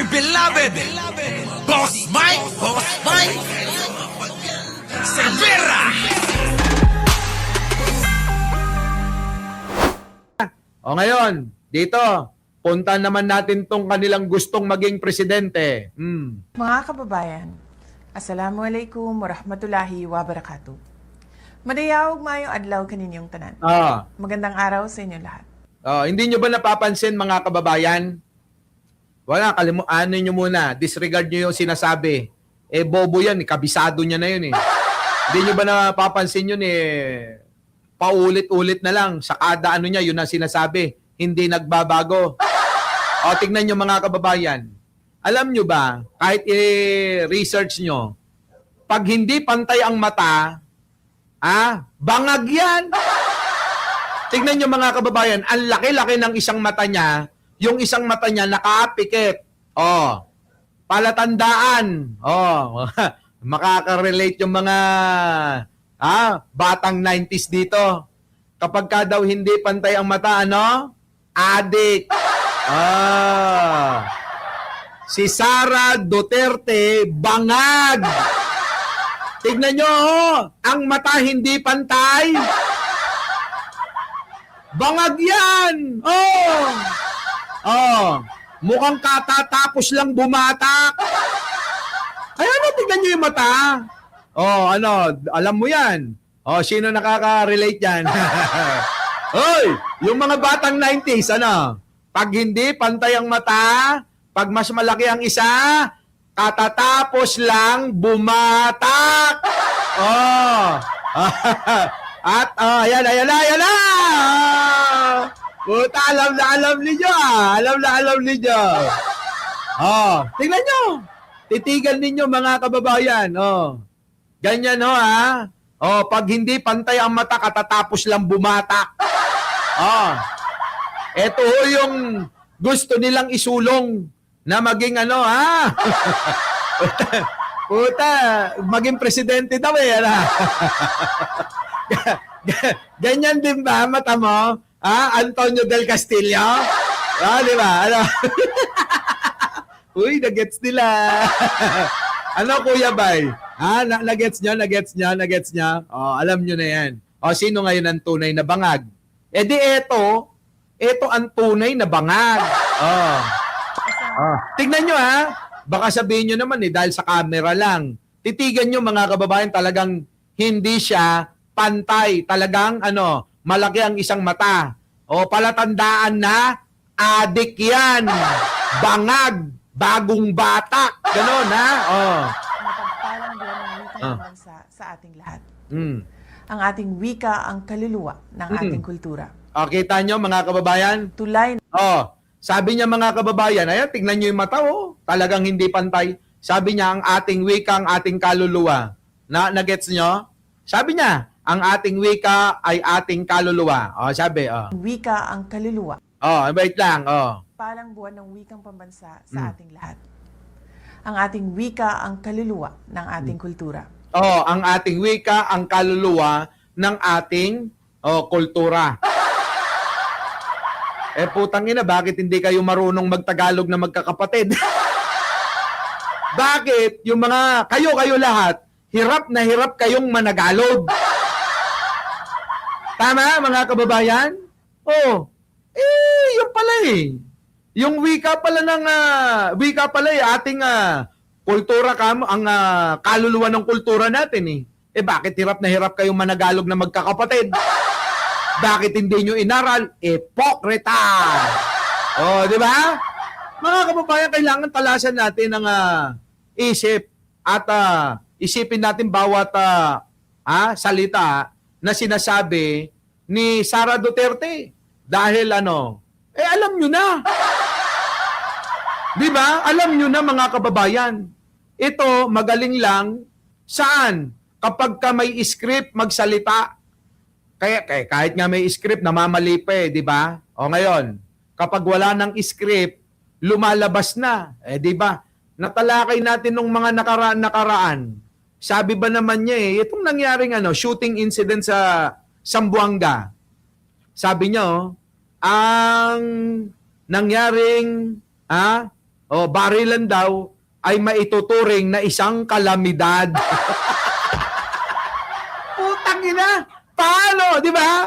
beloved, Boss Mike Cervera. O ngayon, dito, punta naman natin tong kanilang gustong maging presidente. Mga kababayan, Assalamualaikum warahmatullahi wabarakatuh. Madayawag mayong adlaw kaninyong tanan. Magandang araw sa inyong lahat. Hindi nyo ba napapansin mga kababayan? Wala, ano nyo muna, disregard nyo yung sinasabi. Bobo yan, kabisado niya na yun eh. Hindi nyo ba napapansin yun paulit-ulit na lang sa kada ano niya, yun ang sinasabi. Hindi nagbabago. Tignan nyo mga kababayan. Alam nyo ba, kahit i-research nyo, pag hindi pantay ang mata, bangag yan. Tignan nyo mga kababayan, ang laki-laki ng isang mata niya, yung isang mata niya nakapikit. Palatandaan. Makaka-relate yung mga batang 90s dito. Kapag ka daw hindi pantay ang mata, Adik. Si Sara Duterte, bangag. Tignan nyo, ang mata hindi pantay. Bangag yan. Mukhang katatapos lang bumatak. Kaya tignan nyo yung mata. Alam mo yan. Sino nakaka-relate yan? Hoy, yung mga batang 90s, pag hindi pantay ang mata, pag mas malaki ang isa, katatapos lang bumatak. At, ayan na. Puta, alam ninyo, alam ninyo. Tingnan nyo. Titigan ninyo mga kababayan. Ganyan pag hindi pantay ang mata, katatapos lang bumatak. Ito yung gusto nilang isulong na maging Puta, maging presidente daw Ganyan din ba mata mo? Antonio del Castillo? Di ba? Uy, nagets nila. Kuya Bay? Nagets nyo? Alam nyo na yan. Sino ngayon ang tunay na bangag? Ito ang tunay na bangag. Tignan nyo baka sabihin nyo naman dahil sa camera lang. Titigan nyo mga kababayan, talagang hindi siya pantay. Talagang malaki ang isang mata. Palatandaan na adik yan. Bangag. Bagong bata. Ganon Mapagpalang buwan ng wika ng bansa sa ating lahat. Ang ating wika ang kaluluwa ng ating kultura. Kita nyo mga kababayan? Tulay Sabi niya mga kababayan, ayan, tignan nyo yung mata, talagang hindi pantay. Sabi niya, ang ating wika, ang ating kaluluwa. Nagets nyo? Sabi niya, ang ating wika ay ating kaluluwa. Sabi, wika ang kaluluwa. Wait lang, Palang buwan ng wikang pambansa sa ating lahat. Ang ating wika ang kaluluwa ng ating kultura. Ang ating wika, ang kaluluwa ng ating kultura. Putang ina, bakit hindi kayo marunong magtagalog na magkakapatid? Bakit? Yung mga, kayo lahat, hirap na hirap kayong managalog. Tama, mga kababayan? Yung pala Yung wika pala ating kultura, ang kaluluwa ng kultura natin bakit hirap na hirap kayong managalog na magkakapatid? Bakit hindi nyo inaral? Ipokrita! Di ba? Mga kababayan, kailangan talasan natin ang isip at isipin natin bawat salita na sinasabi ni Sara Duterte. Dahil alam nyo na. Di ba? Alam nyo na mga kababayan. Ito, magaling lang. Saan? Kapag ka may script, magsalita. Kaya kahit nga may script, namamali pa di ba? Ngayon, kapag wala ng script, lumalabas na. Di ba? Natalakay natin nung mga nakaraan. Sabi ba naman niya itong nangyaring shooting incident sa Zamboanga. Sabi niya, ang nangyaring O, barilan daw ay maituturing na isang kalamidad. Putang ina! Paano? Di ba?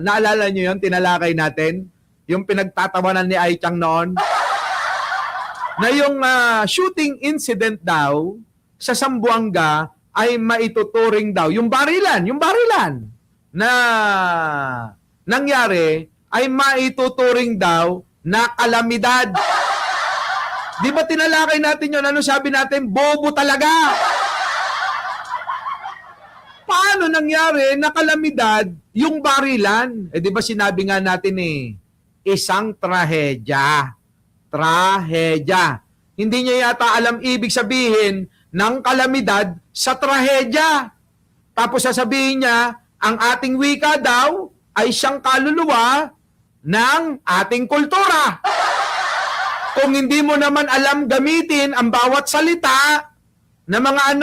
Naalala nyo yun? Tinalakay natin? Yung pinagtatawanan ni Ai Chang noon? Na yung shooting incident daw sa Zamboanga ay maituturing daw. Yung barilan na nangyari ay maituturing daw na kalamidad. Di ba tinalakay natin yun? Ano sabi natin? Bobo talaga! Paano nangyari na kalamidad yung barilan? Eh di ba sinabi nga natin isang trahedya. Trahedya. Hindi niya yata alam ibig sabihin ng kalamidad sa trahedya. Tapos sasabihin niya, ang ating wika daw ay siyang kaluluwa ng ating kultura. Kung hindi mo naman alam gamitin ang bawat salita na mga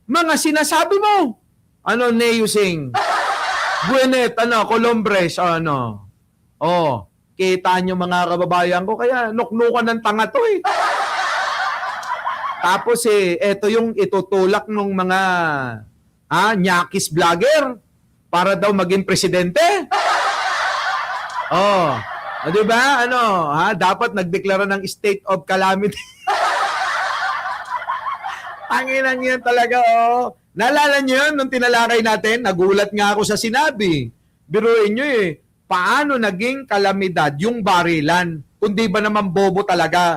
mga sinasabi mo. Neusing, Gwyneth, Colombres, kita nyo mga kababayan ko, kaya nuknukan ng tanga to Tapos eto yung itutulak ng mga nyakis vlogger para daw maging presidente. Di ba? Dapat nagdeklara ng state of calamity. Tanginan yan talaga, Naalala nyo yun nung tinalakay natin? Nagulat nga ako sa sinabi. Biruin nyo paano naging kalamidad yung barilan? Kundi ba naman bobo talaga?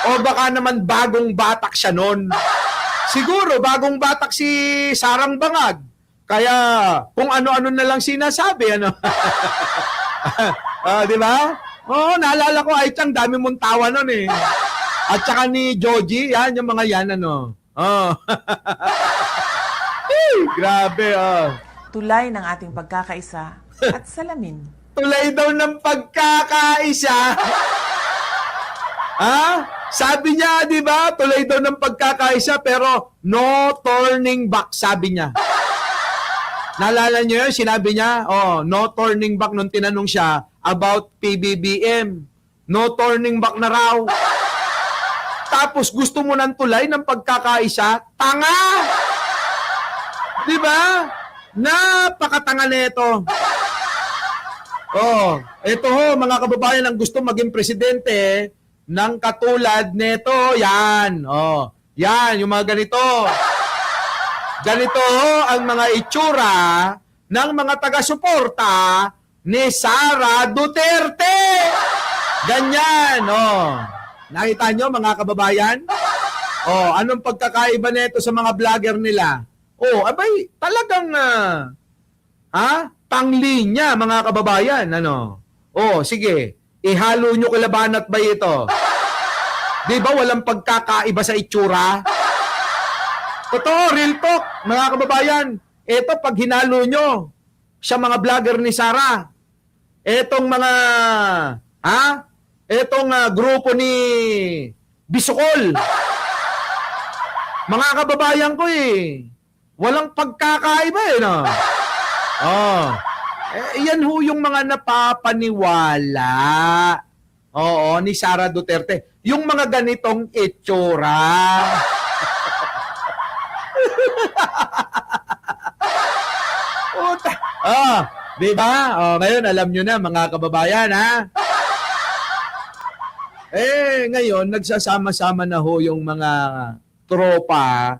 O baka naman bagong batak siya nun? Siguro, bagong batak si Sarang Bangag. Kaya, kung ano-ano na lang sinasabi, di ba? Naalala ko, Ai Chang, dami mong tawa nun At saka ni Joji, yan, yung mga yan, Grabe, Tulay ng ating pagkakaisa at salamin. Tulay daw ng pagkakaisa. Sabi niya, di ba? Tulay daw ng pagkakaisa, pero no turning back, sabi niya. Naalala niyo yun? Sinabi niya, no turning back nung tinanong siya about PBBM. No turning back na raw. Tapos gusto mo ng tulay ng pagkakaisa? Tanga! Di ba? Napakatanga nito. Ito mga kababayan ang gusto maging presidente ng katulad nito. Yan. Yan, yung mga ganito. Ganito ang mga itsura ng mga taga-suporta ni Sara Duterte. Ganyan, Nakita nyo, mga kababayan? Anong pagkakaiba nito sa mga vlogger nila? Abay, talagang, panglinya, mga kababayan, sige, ihalo nyo kilabanat ba ito? Di ba walang pagkakaiba sa itsura? Totoo, real talk, mga kababayan. Ito, pag hinalo nyo sa mga vlogger ni Sara, etong mga, etong grupo ni Bisukol. Mga kababayan ko walang pagkakaiba yan ho yung mga napapaniwala. Ni Sara Duterte. Yung mga ganitong itsura. Di ba? Ngayon alam nyo na mga kababayan, ngayon, nagsasama-sama na ho yung mga tropa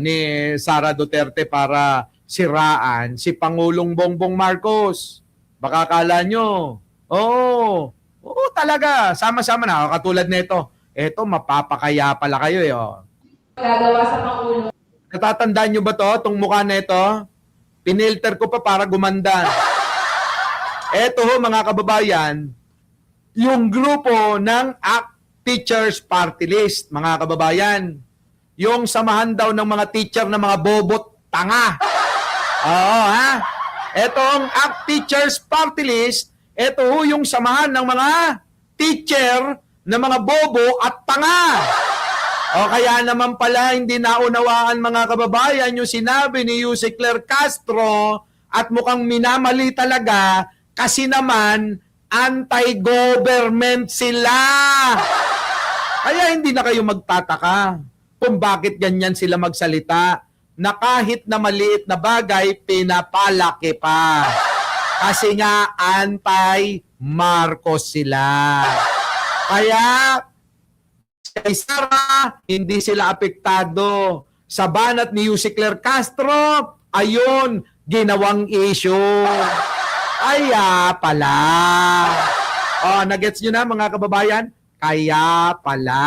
ni Sara Duterte para siraan si Pangulong Bongbong Marcos. Baka akala nyo, talaga, sama-sama na. Katulad nito, eto, mapapakaya pala kayo Gagawa sa Pangulo. Natatandaan nyo ba to, itong mukha na ito? Pinilter ko pa para gumanda. Eto ho, mga kababayan, yung grupo ng ACT Teachers Party List, mga kababayan. Yung samahan daw ng mga teacher na mga bobot tanga. Ito ang ACT Teachers Party List. Ito ho yung samahan ng mga teacher na mga bobo at tanga. Kaya naman pala hindi naunawaan mga kababayan yung sinabi ni Yuse Claire Castro at mukhang minamali talaga kasi naman Anti-government sila. Kaya hindi na kayo magtataka kung bakit ganyan sila magsalita na kahit na maliit na bagay, pinapalaki pa. Kasi nga, anti-Marcos sila. Kaya, kay Sara, hindi sila apektado. Sa banat ni Yussi Claire Castro, ayun, ginawang issue. Kaya pala. Oh, nagets nyo na mga kababayan? Kaya pala.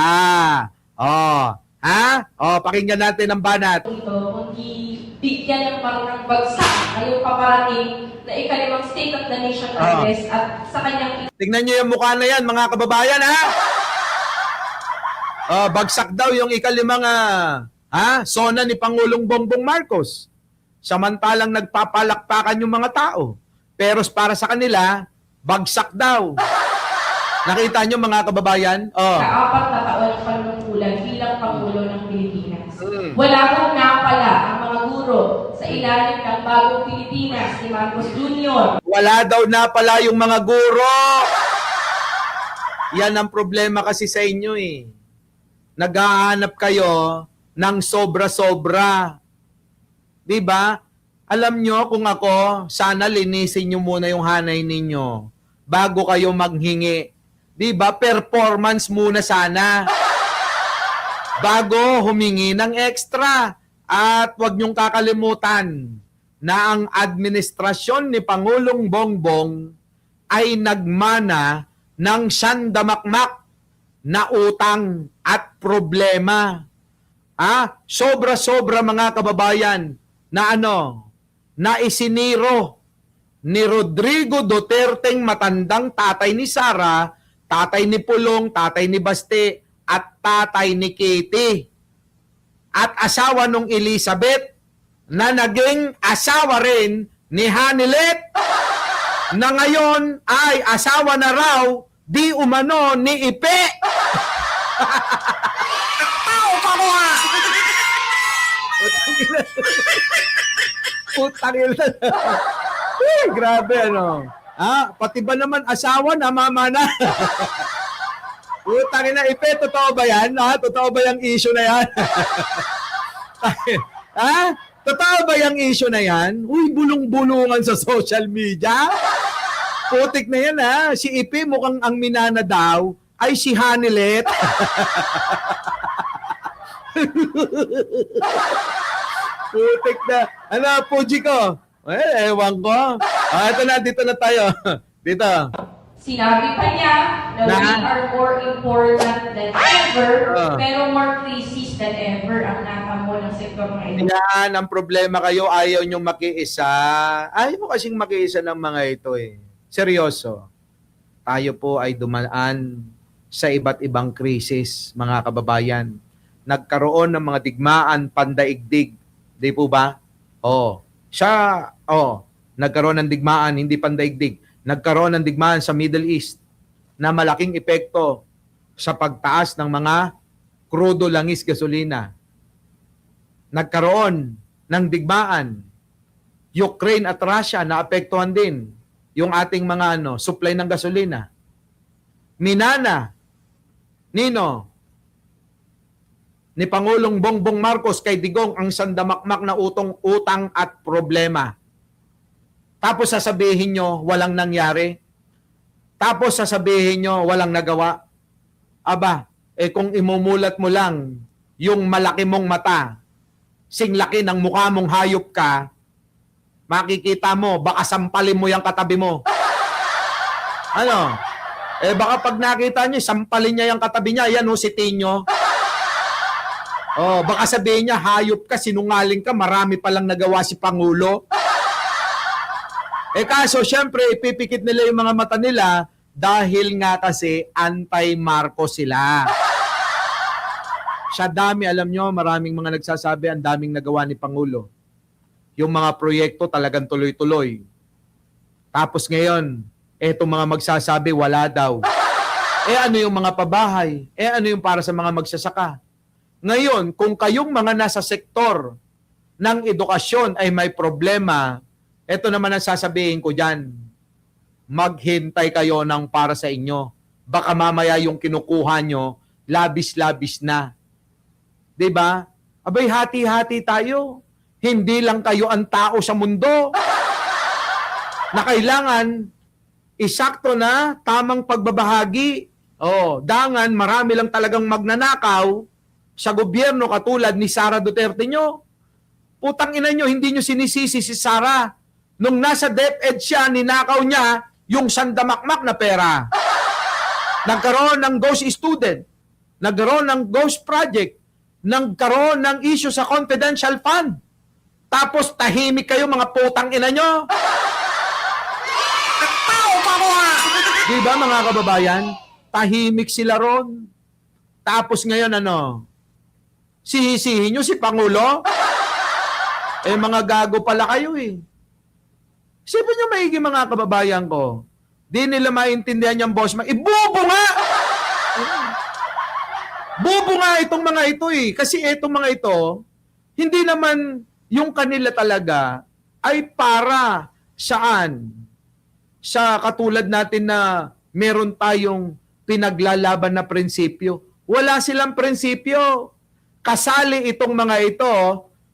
Oh, ha? Oh, pakinggan natin ang banat. Ito, kundi bigyan ng parang bagsak ngayong paparating na ikalimang State of the Nation address at sa kanyang Tingnan nyo yung mukha na yan, mga kababayan, ha? Oh, bagsak daw yung ikalimang sona ni Pangulong Bongbong Marcos. Samantalang nagpapalakpakan yung mga tao. Pero para sa kanila, bagsak daw. Nakita nyo mga kababayan? Oh. Ka-4 na taon ng panunungkulan bilang Pangulo ng Pilipinas. Wala kang napala ang mga guro sa ilalim ng bagong Pilipinas ni Marcos Jr. Wala daw na pala yung mga guro. Yan ang problema kasi sa inyo eh. Naghahanap kayo ng sobra-sobra. Diba? Alam nyo kung ako, sana linisin nyo muna yung hanay ninyo bago kayo maghingi. Diba? Performance muna sana bago humingi ng extra. At huwag nyong kakalimutan na ang administrasyon ni Pangulong Bongbong ay nagmana ng sandamakmak na utang at problema. Sobra-sobra mga kababayan na na isiniro ni Rodrigo Duterteng matandang tatay ni Sara, tatay ni Pulong, tatay ni Baste, at tatay ni Katie. At asawa nung Elizabeth na naging asawa rin ni Hanilet na ngayon ay asawa na raw di umano ni Ipe. Putang ina. Grabe pati ba naman asawa na mama na? Putang ina, Ipe, totoo ba yan? Totoo ba yung issue na yan? Totoo ba yung issue na yan? Uy, bulong-bulungan sa social media. Putik na yan Si Ipe mukhang ang minana daw ay si Hanilet. Putik na. Puji ko? Ewan ko. Ito na, dito na tayo. Dito. Sinabi pa niya na we are more important than ever, pero more crisis than ever ang natamo ng sektor ng ito. Yan, ang problema kayo, ayaw nyong makiisa. Ayaw mo kasing makiisa ng mga ito Seryoso. Tayo po ay dumaan sa iba't ibang krisis, mga kababayan. Nagkaroon ng mga digmaan, pandaigdig. Di po ba? Nagkaroon ng digmaan, hindi pandaigdig. Nagkaroon ng digmaan sa Middle East na malaking epekto sa pagtaas ng mga krudo, langis, gasolina. Nagkaroon ng digmaan Ukraine at Russia na apektuhan din yung ating mga supply ng gasolina. Minana ni Pangulong Bongbong Marcos kay Digong ang sandamakmak na utang at problema. Tapos sasabihin nyo, walang nangyari. Tapos sasabihin nyo, walang nagawa. Kung imumulat mo lang yung malaki mong mata, singlaki ng mukha mong hayop ka, makikita mo, baka sampalin mo yung katabi mo. Baka pag nakita nyo, sampalin niya yung katabi niya, yan si Tino. Baka sabihin niya, hayop ka, sinungaling ka, marami palang nagawa si Pangulo. Kaso, syempre, ipipikit nila yung mga mata nila dahil nga kasi anti-Marcos sila. Sa dami, alam nyo, maraming mga nagsasabi, ang daming nagawa ni Pangulo. Yung mga proyekto talagang tuloy-tuloy. Tapos ngayon, etong mga magsasabi, wala daw. Ano yung mga pabahay? Ano yung para sa mga magsasaka? Ngayon, kung kayong mga nasa sektor ng edukasyon ay may problema, ito naman ang sasabihin ko dyan. maghintay kayo ng para sa inyo. Baka mamaya yung kinukuha nyo, labis-labis na. 'Di ba? Abay, hati-hati tayo. Hindi lang kayo ang tao sa mundo na kailangan isakto na tamang pagbabahagi. Dangan marami lang talagang magnanakaw sa gobyerno katulad ni Sara Duterte nyo. Putang ina nyo, hindi nyo sinisisi si Sara. Nung nasa DepEd siya, ninakaw niya yung sandamakmak na pera. Nagkaroon ng ghost student. Nagkaroon ng ghost project. Nagkaroon ng issue sa confidential fund. Tapos tahimik kayo mga putang ina nyo. Diba mga kababayan? Tahimik sila ron. Tapos ngayon sihisihin nyo si Pangulo? Mga gago pala kayo eh. Isipin nyo maigi mga kababayan ko. Di nila maintindihan yung boss. Ibubo nga! Bubo nga itong mga ito eh. Kasi itong mga ito, hindi naman yung kanila talaga ay para saan? Sa katulad natin na meron tayong pinaglalaban na prinsipyo. Wala silang prinsipyo. Kasali itong mga ito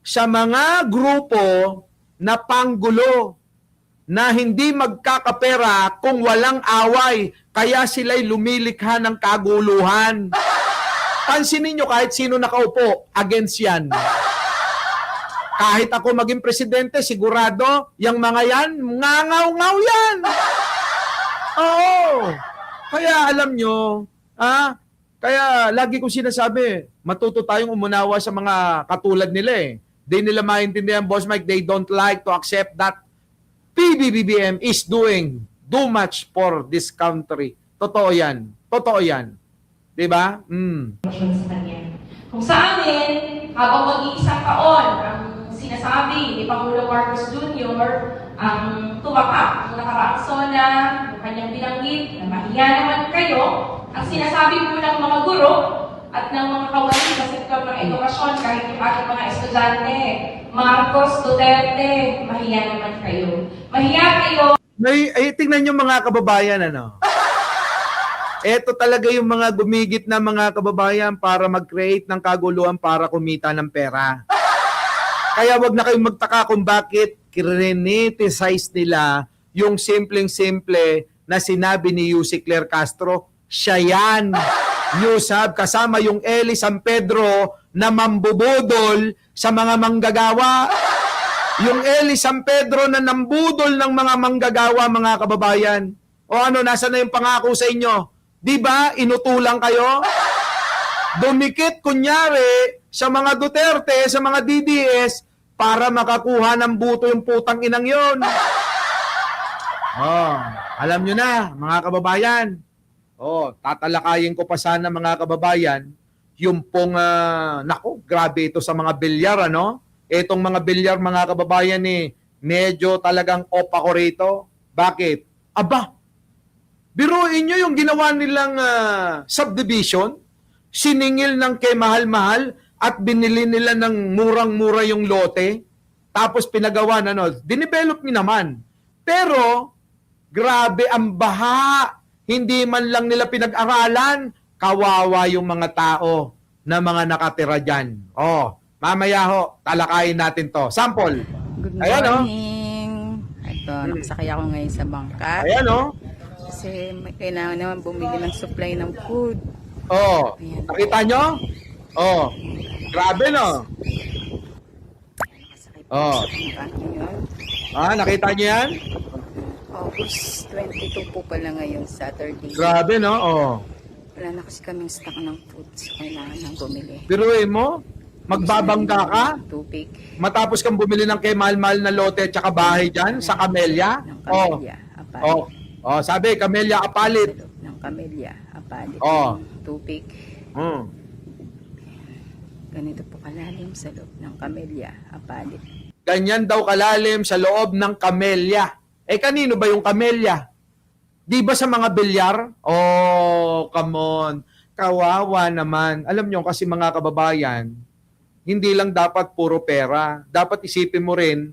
sa mga grupo na panggulo na hindi magkakapera kung walang away. Kaya sila'y lumilikha ng kaguluhan. Pansinin nyo kahit sino nakaupo, against yan. Kahit ako maging presidente, sigurado, yung mga yan, ngangaw-ngaw yan. Oo. Kaya alam nyo, kaya lagi kong sinasabi, matuto tayong umunawa sa mga katulad nila eh. Di nila maintindihan, Boss Mike, they don't like to accept that PBBM is doing too much for this country. Totoo yan. Totoo yan. Diba? sa kanya. Kung sa amin, habang mag-iisang taon, ang sinasabi ni Pangulo Marcos Jr. ang tumapak ng nakaraang SONA, yung kanyang binanggit na mahiya naman kayo, ang sinasabi po ng mga guro at ng mga kawani sa sektor ng edukasyon, kahit yung ating mga estudyante, Marcos, Duterte, mahiya naman kayo. Mahiya kayo. Tingnan nyo mga kababayan, Ito talaga yung mga gumigit na mga kababayan para mag-create ng kaguluhan para kumita ng pera. Kaya wag na kayong magtaka kung bakit criticize nila yung simpleng-simple na sinabi ni Yussi Claire Castro. Siya yan. Yusab, kasama yung Eli San Pedro na mambubudol sa mga manggagawa. Yung Eli San Pedro na nambudol ng mga manggagawa, mga kababayan. O nasa na yung pangako sa inyo? Di ba, inutulang kayo? Dumikit kunyari sa mga Duterte, sa mga DDS, para makakuha ng buto yung putang inang yon. Alam nyo na, mga kababayan. Tatalakayin ko pa sana mga kababayan, yung pong, grabe ito sa mga bilyar, Itong mga bilyar, mga kababayan, medyo talagang off ako rito. Bakit? Biruin nyo yung ginawa nilang subdivision, siningil ng kay mahal-mahal at binili nila ng murang-mura yung lote, tapos pinagawa dinevelop niyo naman. Pero, grabe ang baha. Hindi man lang nila pinag-aralan, kawawa yung mga tao na mga nakatira dyan. Mamaya talakayin natin to. Sample. Good Ayan, morning. Ito, nakasakay ako ngayon sa bangka. Ayan, Kasi may kailangan naman bumili ng supply ng food. Ayan. Nakita nyo? Grabe, Nakasakay po sa bangka ngayon. Nakita nyo yan? August 22 po pala ngayon, Saturday. Grabe, Wala na kasi kaming stock ng food. So, kailangan nang bumili. Biruin mo, magbabangga ka, Tubig. matapos kang bumili ng kay mahal-mahal na lote at saka bahay dyan, sa Camellia. Ng Camellia, Apalit. Sabi, Camellia Apalit. Sa loob ng Camellia, Apalit. Oh. Tubig. Ganito po kalalim sa loob ng Camellia, Apalit. Ganyan daw kalalim sa loob ng Camellia. Kanino ba yung Camellia? Di ba sa mga bilyar? Come on. Kawawa naman. Alam nyo kasi mga kababayan, hindi lang dapat puro pera. Dapat isipin mo rin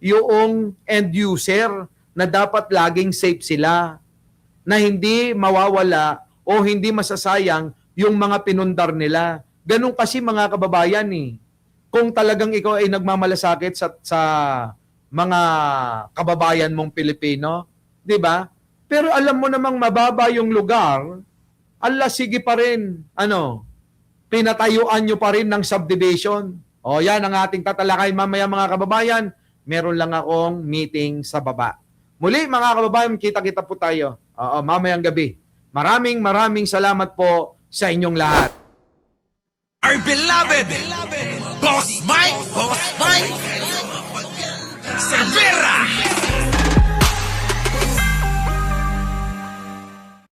yung end user. na dapat laging safe sila, na hindi mawawala o hindi masasayang yung mga pinundar nila. Ganun kasi mga kababayan eh. Kung talagang ikaw ay nagmamalasakit sa mga kababayan mong Pilipino, di ba? Pero alam mo namang mababa yung lugar, ala sige pa rin, pinatayuan nyo pa rin ng subdivision. O yan ang ating tatalakay mamaya mga kababayan. Meron lang akong meeting sa baba. Muli mga kababayan, kita-kita po tayo. Mamayang gabi. Maraming salamat po sa inyong lahat. Our beloved Boss Mike Cervera.